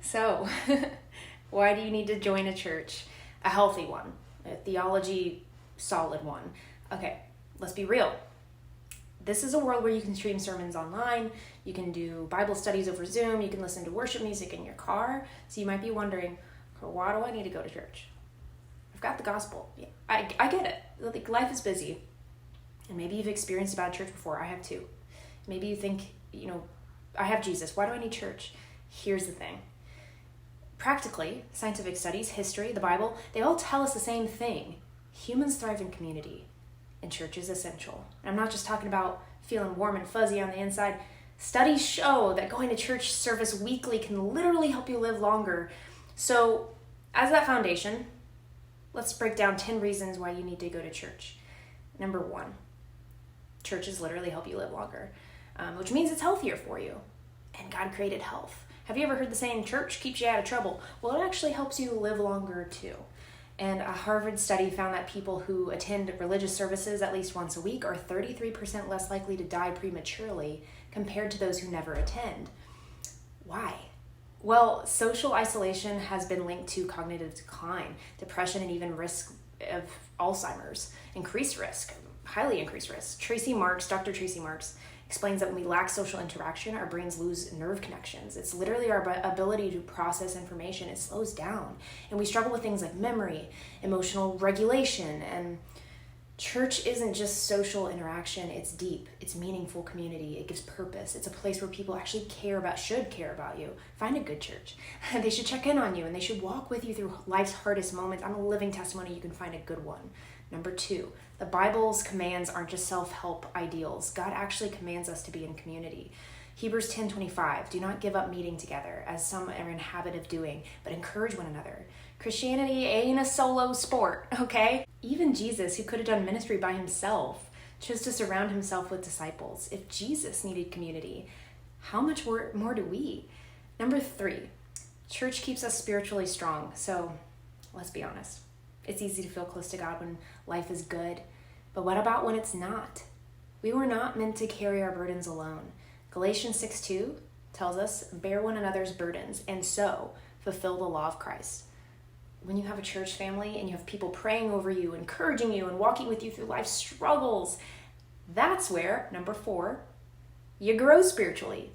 So, why do you need to join a church? A healthy one, a theology solid one. Okay, let's be real. This is a world where you can stream sermons online, you can do Bible studies over Zoom, you can listen to worship music in your car. So you might be wondering, why do I need to go to church? I've got the gospel. Yeah, I get it. Like, life is busy. And maybe you've experienced a bad church before. I have too. Maybe you think, I have Jesus. Why do I need church? Here's the thing. Practically, scientific studies, history, the Bible, they all tell us the same thing. Humans thrive in community, and church is essential. And I'm not just talking about feeling warm and fuzzy on the inside. Studies show that going to church service weekly can literally help you live longer. So, as that foundation, let's break down 10 reasons why you need to go to church. Number 1, churches literally help you live longer, which means it's healthier for you. And God created health. Have you ever heard the saying, church keeps you out of trouble? Well, it actually helps you live longer too. And a Harvard study found that people who attend religious services at least once a week are 33% less likely to die prematurely compared to those who never attend. Why? Well, social isolation has been linked to cognitive decline, depression, and even risk of Alzheimer's. Increased risk, highly increased risk. Dr. Tracy Marks, explains that when we lack social interaction, our brains lose nerve connections. It's literally our ability to process information. It slows down. And we struggle with things like memory, emotional regulation. And church isn't just social interaction. It's deep. It's meaningful community. It gives purpose. It's a place where people actually should care about you. Find a good church. They should check in on you, and they should walk with you through life's hardest moments. I'm a living testimony. You can find a good one. Number 2, the Bible's commands aren't just self-help ideals. God actually commands us to be in community. Hebrews 10:25, do not give up meeting together, as some are in habit of doing, but encourage one another. Christianity ain't a solo sport, okay? Even Jesus, who could have done ministry by himself, chose to surround himself with disciples. If Jesus needed community, how much more do we? Number 3, church keeps us spiritually strong. So let's be honest. It's easy to feel close to God when life is good. But what about when it's not? We were not meant to carry our burdens alone. Galatians 6:2 tells us, bear one another's burdens, and so fulfill the law of Christ. When you have a church family and you have people praying over you, encouraging you, and walking with you through life's struggles, that's where, number 4, you grow spiritually.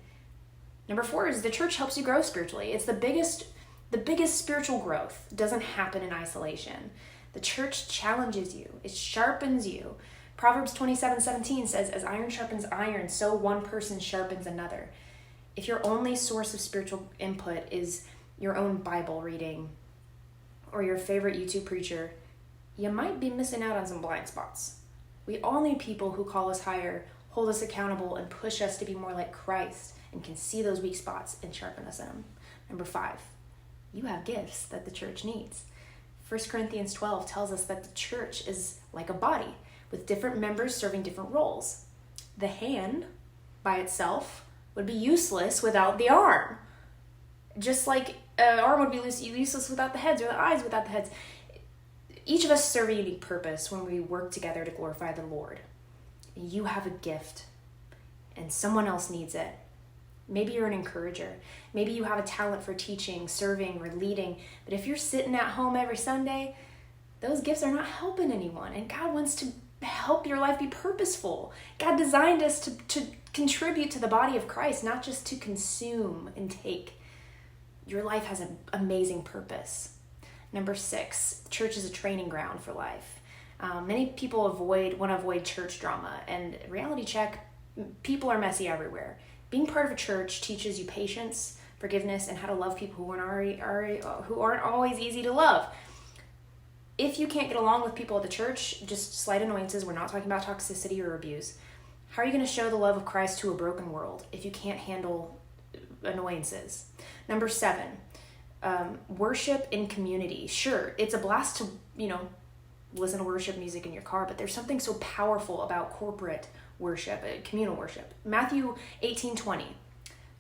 Number 4 is the church helps you grow spiritually. It's the biggest spiritual growth doesn't happen in isolation. The church challenges you. It sharpens you. Proverbs 27:17 says, as iron sharpens iron, so one person sharpens another. If your only source of spiritual input is your own Bible reading or your favorite YouTube preacher, you might be missing out on some blind spots. We all need people who call us higher, hold us accountable, and push us to be more like Christ and can see those weak spots and sharpen us in them. Number 5, you have gifts that the church needs. 1 Corinthians 12 tells us that the church is like a body with different members serving different roles. The hand by itself would be useless without the arm. Just like an arm would be useless without the heads, or the eyes without the heads. Each of us serve a unique purpose when we work together to glorify the Lord. You have a gift and someone else needs it. Maybe you're an encourager. Maybe you have a talent for teaching, serving, or leading. But if you're sitting at home every Sunday, those gifts are not helping anyone. And God wants to help your life be purposeful. God designed us to contribute to the body of Christ, not just to consume and take. Your life has an amazing purpose. Number 6, church is a training ground for life. Many people want to avoid church drama. And reality check, people are messy everywhere. Being part of a church teaches you patience, forgiveness, and how to love people who aren't always easy to love. If you can't get along with people at the church, just slight annoyances, we're not talking about toxicity or abuse. How are you going to show the love of Christ to a broken world if you can't handle annoyances? Number 7, worship in community. Sure, it's a blast to, listen to worship music in your car, but there's something so powerful about corporate worship, communal worship. Matthew 18:20,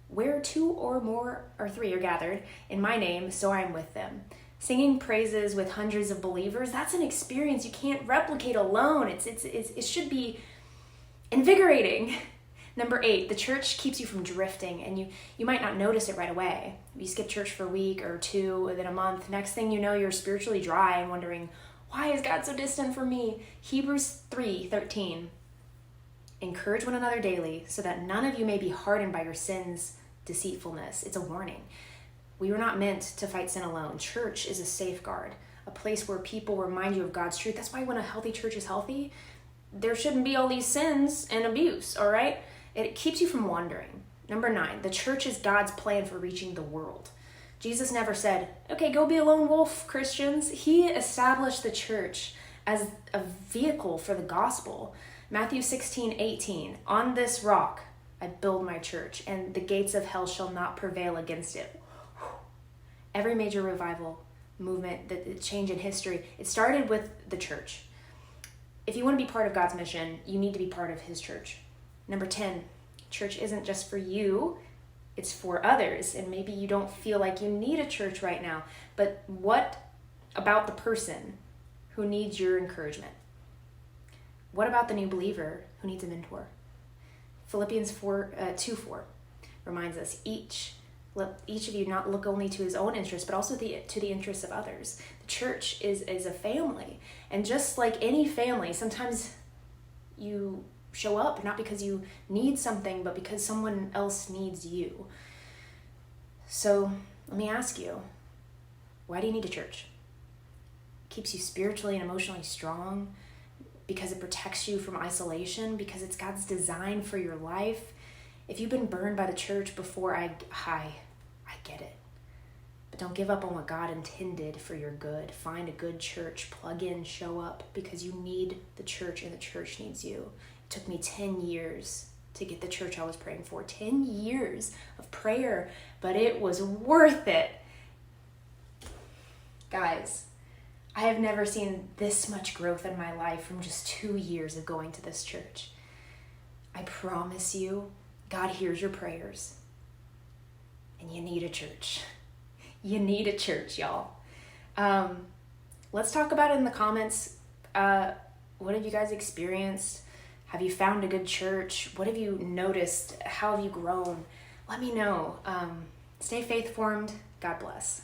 where 2 or more or 3 are gathered in my name, so I am with them. Singing praises with hundreds of believers, that's an experience you can't replicate alone. It should be invigorating. Number 8, the church keeps you from drifting, and you might not notice it right away. You skip church for a week or 2, then a month. Next thing you know, you're spiritually dry and wondering, why is God so distant from me? Hebrews 3:13. Encourage one another daily so that none of you may be hardened by your sin's deceitfulness. It's a warning. We were not meant to fight sin alone. Church is a safeguard, a place where people remind you of God's truth. That's why when a healthy church is healthy, there shouldn't be all these sins and abuse, all right? It keeps you from wandering. Number 9, the church is God's plan for reaching the world. Jesus never said, okay, go be a lone wolf, Christians. He established the church as a vehicle for the gospel. Matthew 16:18, on this rock I build my church, and the gates of hell shall not prevail against it. Every major revival movement, the change in history, it started with the church. If you want to be part of God's mission, you need to be part of his church. Number 10, church isn't just for you, it's for others. And maybe you don't feel like you need a church right now, but what about the person who needs your encouragement? What about the new believer who needs a mentor? Philippians 2:4 reminds us, let each of you not look only to his own interests, but also to the interests of others. The church is a family. And just like any family, sometimes you show up not because you need something, but because someone else needs you. So let me ask you, why do you need a church? It keeps you spiritually and emotionally strong, because it protects you from isolation, because it's God's design for your life. If you've been burned by the church before, I get it. But don't give up on what God intended for your good. Find a good church, plug in, show up, because you need the church and the church needs you. It took me 10 years to get the church I was praying for. 10 years of prayer, but it was worth it. Guys, I have never seen this much growth in my life from just 2 years of going to this church. I promise you, God hears your prayers. And you need a church. You need a church, y'all. Let's talk about it in the comments. What have you guys experienced? Have you found a good church? What have you noticed? How have you grown? Let me know. Stay faith-formed. God bless.